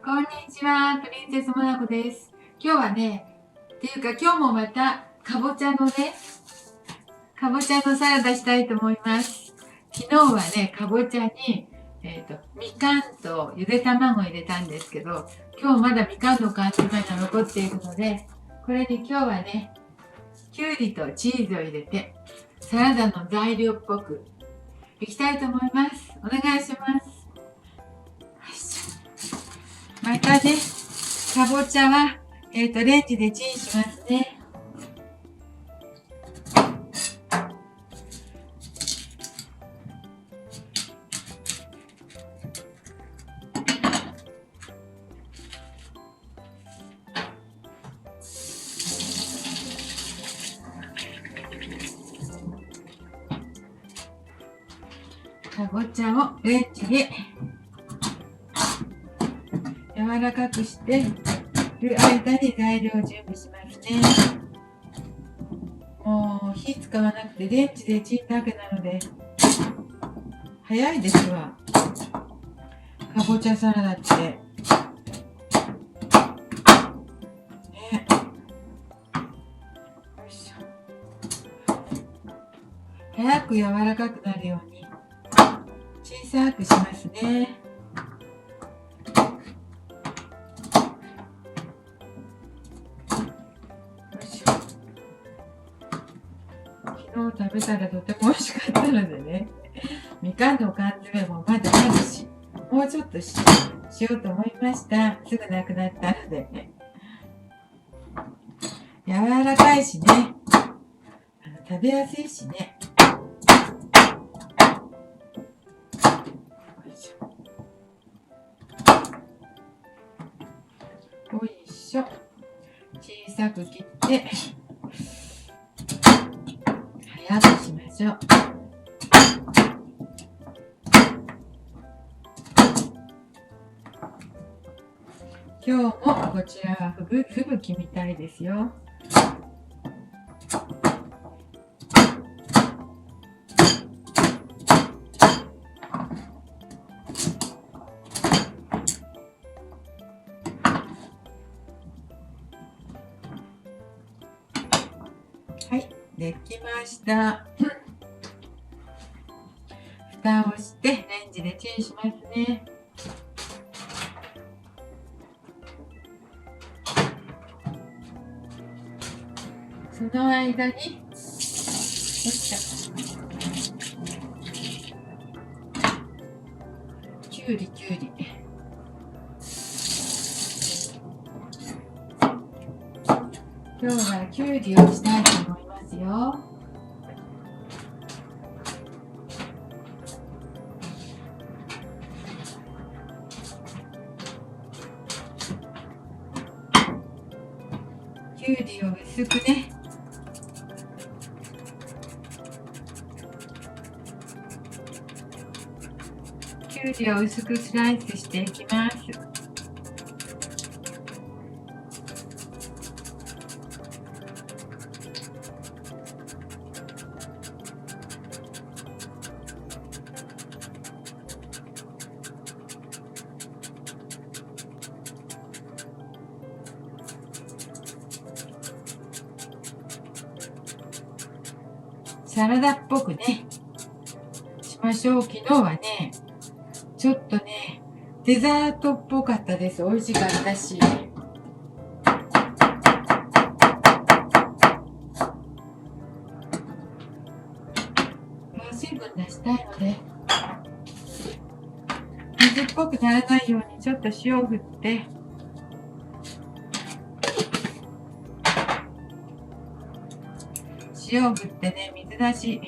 こんにちは、プリンセスモナコです。今日はね、今日もまたかぼちゃのサラダしたいと思います。昨日はね、かぼちゃに、みかんとゆで卵を入れたんですけど、今日まだみかんの缶詰が残っているので、これに今日はね、きゅうりとチーズを入れて、サラダの材料っぽくいきたいと思います。お願いします。またね、かぼちゃは、レンジでチンしますね。かぼちゃをレンジで柔らかくしている間に材料を準備しますね。もう火使わなくてレンジでチンだけなので早いですわ。かぼちゃサラダってね、よいしょ。早く柔らかくなるように小さくしますね。昨日食べたらとても美味しかったのでね、みかんの缶詰もまだあるし、もうちょっと しようと思いました。すぐなくなったのでね。柔らかいしね、食べやすいしね。よいしょ。小さく切って早くしましょう。今日もこちらは吹雪みたいですよ。はい、できました。蓋をしてレンジでチンしますね。その間にきゅうり今日はきゅうりをしたいと思いますよ。きゅうりを薄くね、きゅうりを薄くスライスしていきます。サラダっぽくねしましょう。昨日はね、ちょっとね、デザートっぽかったです。美味しかったし。水分出したいので、水っぽくならないようにちょっと塩を振って、ね、水出し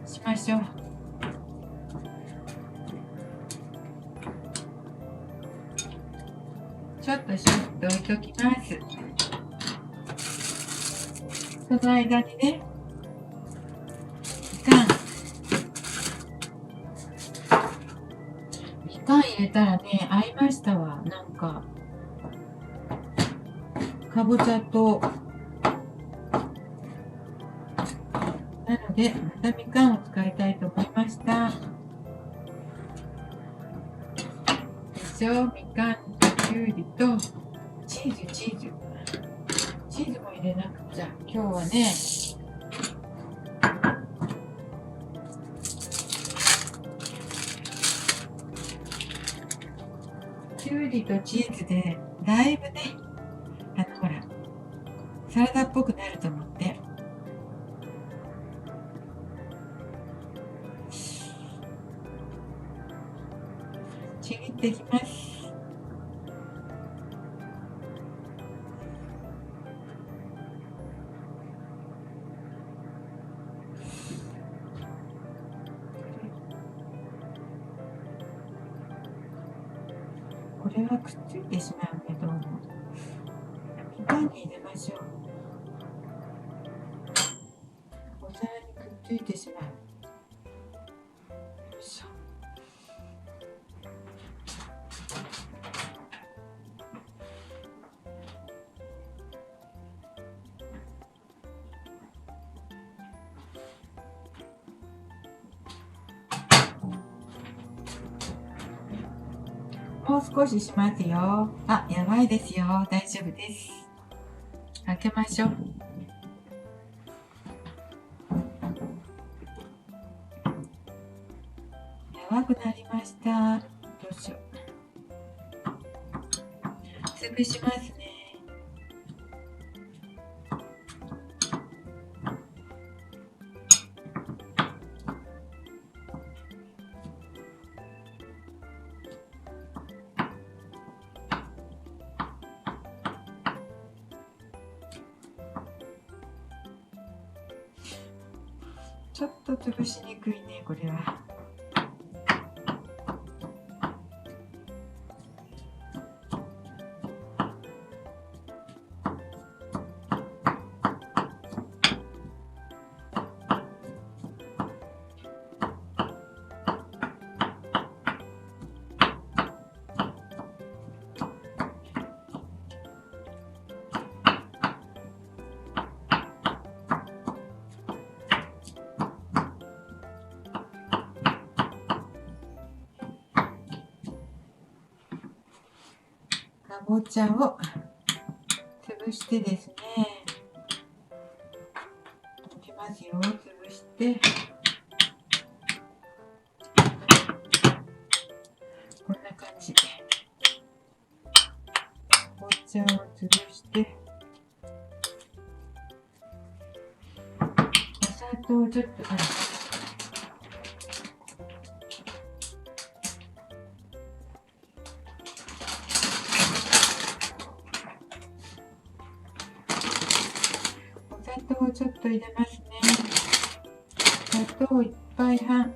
しましょう。ちょっと絞って置いときます。その間にね、みかん入れたらね、合いましたわ。なんかかぼちゃと、なのでまたみかんを使いたいと思いました。しょう。みかんときゅうりとチーズも入れなくちゃ。今日はね、きゅうりとチーズでだいぶね、ほらサラダっぽくなると思ってちぎっていきます。これはくっついてしまうけど、みかんに入れましょう。お皿にくっついてしまう。よいしょ。もう少ししますよ。あ、やばいですよ。大丈夫です。開けましょう。やばくなりました。どうしよう。潰しますね。ちょっと潰しにくいね、これは。かぼちゃを潰してですね、いきますよ。潰してこんな感じ。かぼちゃを潰してお砂糖をちょっとちょっと入れますね。砂糖1杯半。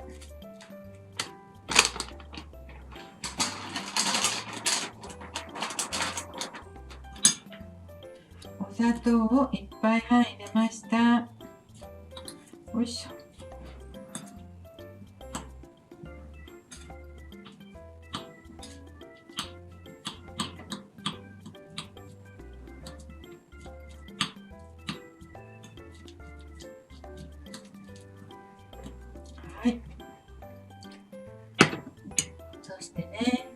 お砂糖を1杯半入れました。よいしょ。はい。そしてね、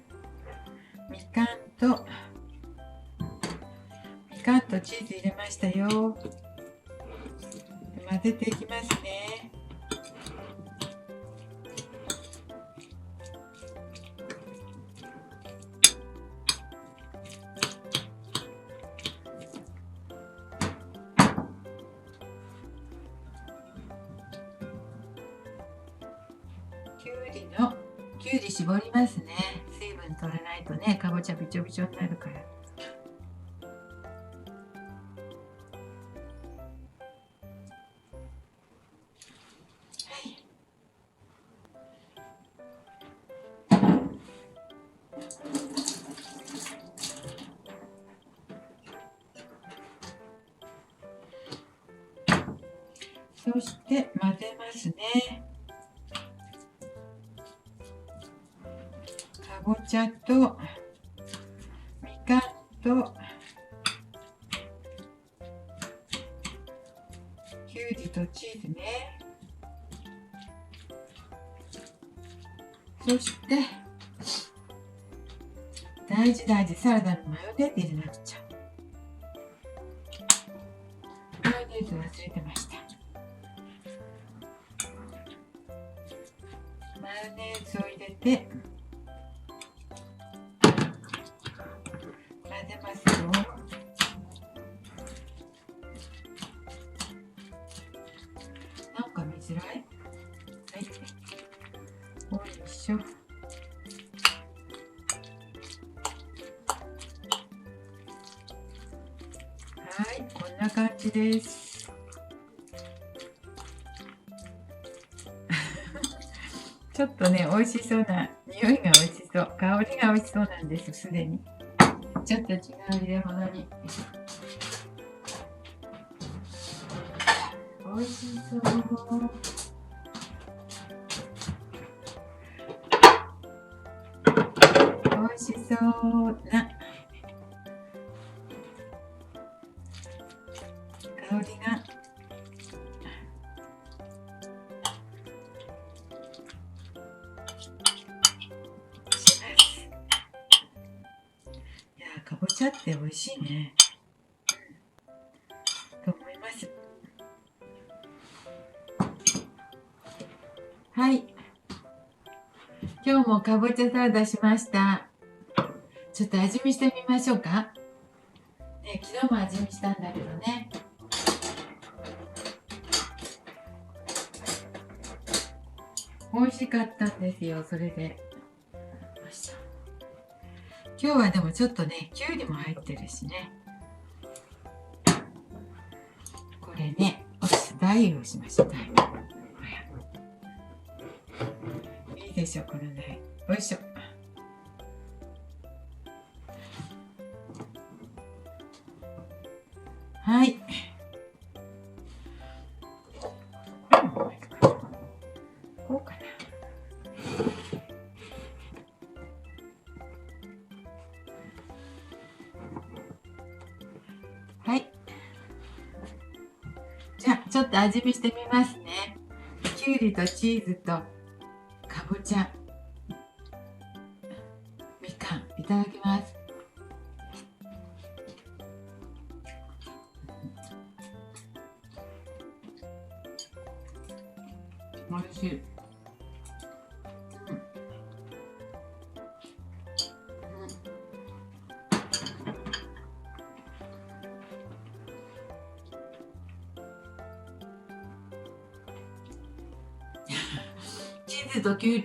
みかんとチーズ入れましたよ。混ぜていきますね。きゅうり絞りますね。水分取らないとね、かぼちゃびちょびちょになるから。そして混ぜますね。かぼちゃとみかんときゅうりとチーズね。そして大事大事、サラダにマヨネーズ入れなくちゃ。マヨネーズ忘れてました。マヨネーズを入れて混ぜますよ。なんか見づらい？はい。おいしょ。はい、こんな感じです。ちょっとね、美味しそうな、匂いが美味しそう、香りが美味しそうなんです、すでに。ちょっと違う入れ物に。美味しそう。美味しそうな香りがします。いや、かぼちゃって美味しいね、と思います。はい、今日もかぼちゃサラダしました。ちょっと味見してみましょうかね。昨日も味見したんだけどね、美味しかったんですよ。それで今日はでもちょっとね、きゅうりも入ってるしね。これね、大をしましょう。いいでしょ、これね。よいしょ。はい。こうかな。はい。じゃあ、ちょっと味見してみますね。きゅうりとチーズとかぼちゃ、みかん、いただきます。美味しい。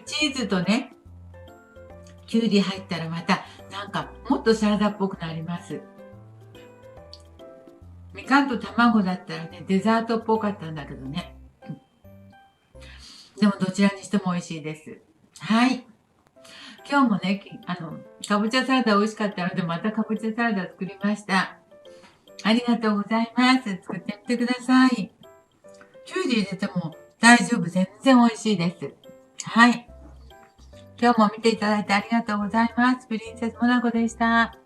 チーズとね、きゅうり入ったらまたなんかもっとサラダっぽくなります。みかんと卵だったらね、デザートっぽかったんだけどね。でもどちらにしても美味しいです。はい。今日もね、かぼちゃサラダ美味しかったので、またかぼちゃサラダ作りました。ありがとうございます。作ってみてください。きゅうり入れても大丈夫。全然美味しいです。はい。今日も見ていただいてありがとうございます。プリンセスモナコでした。